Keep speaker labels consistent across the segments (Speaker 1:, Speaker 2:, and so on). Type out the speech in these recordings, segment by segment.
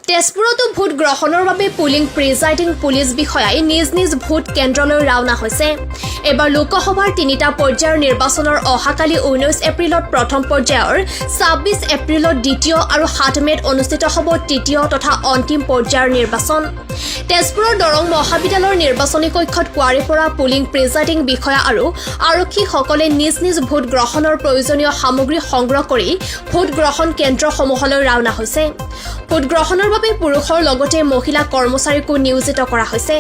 Speaker 1: তেজপুৰতো ভোট গ্ৰহণৰ বাবে পুলিং প্ৰিজাইডিং পুলিচ বিষয়াই নিজ নিজ ভোট কেন্দ্ৰলৈ ৰাওনা হৈছে। এবাৰ লোকসভাৰ 3টা পৰ্যায়ৰ নিৰ্বাচনৰ অহাকালি 19 এপ্ৰিলত প্ৰথম পৰ্যায়ৰ, 26 এপ্ৰিলত দ্বিতীয় আৰু 7 মেত অনুষ্ঠিত হ'ব তৃতীয় তথা অন্তিম পৰ্যায়ৰ নিৰ্বাচন। তেজপুৰৰ দৰং মহাবিদ্যালয়ৰ নিৰ্বাচনী কক্ষত পুৱাৰে পৰা পুলিং প্ৰিজাইডিং বিষয়া আৰু আৰক্ষীসকলে নিজ নিজ ভোট গ্ৰহণৰ প্ৰয়োজনীয় সামগ্ৰী সংগ্ৰহ কৰি ভোট গ্ৰহণ কেন্দ্ৰসমূহলৈ ৰাওনা হৈছে। ভোট গ্ৰহণৰ বাবে পুৰুষৰ লগতে মহিলা কৰ্মচাৰীকো নিয়োজিত কৰা হৈছে।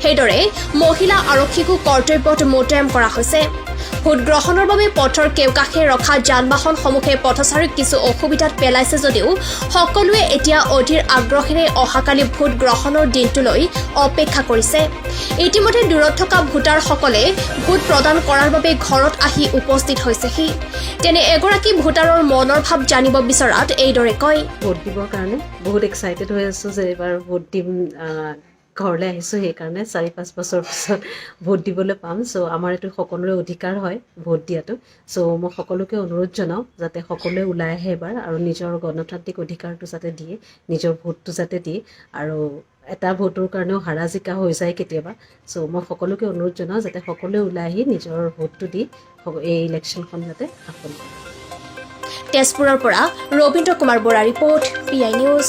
Speaker 1: সেইদৰে মহিলা আৰক্ষীকো কৰ্তব্যত মোতায়েন কৰা হৈছে। ভোট গ্ৰহণৰ বাবে পথৰ কেউকাষে ৰখা যান-বাহনসমূহে পথচাৰীক কিছু অসুবিধাত পেলাইছে যদিও সকলোৱে এতিয়া অধীৰ আগ্ৰহেৰে অহাকালি ভোট গ্ৰহণৰ দিনটোলৈ অপেক্ষা কৰিছে। ইতিমধ্যে দূৰত থকা ভোটাৰসকলে ভোট প্ৰদান কৰাৰ বাবে ঘৰত আহি উপস্থিত হৈছেহি। তেনে এগৰাকী ভোটাৰৰ মনৰ ভাৱ জানিব বিচৰাত এইদৰে কয়।
Speaker 2: ভোট দিবৰ কাৰণে বহুত এক্সাইটেড হৈ আছোঁ যে এইবাৰ ভোট দিম, ঘৰলৈ আহিছোঁ। সেইকাৰণে 4-5 বছৰ পিছত ভোট দিবলৈ পাম। চ' আমাৰ এইটো সকলোৰে অধিকাৰ হয় ভোট দিয়াটো। চ' মই সকলোকে অনুৰোধ জনাওঁ যাতে সকলোৱে ওলাই আহে এবাৰ আৰু নিজৰ গণতান্ত্ৰিক অধিকাৰটো যাতে দিয়ে, নিজৰ ভোটটো যাতে দিয়ে। আৰু এটা ভোটৰ কাৰণেও হাৰা জিকা হৈ যায় কেতিয়াবা। চ' মই সকলোকে অনুৰোধ জনাওঁ যাতে সকলোৱে ওলাই আহি নিজৰ ভোটটো দি এই ইলেকশ্যনখন যাতে সফল কৰে।
Speaker 1: তেজপুৰৰ পৰা Rabindra Kumar Bora report, PI news.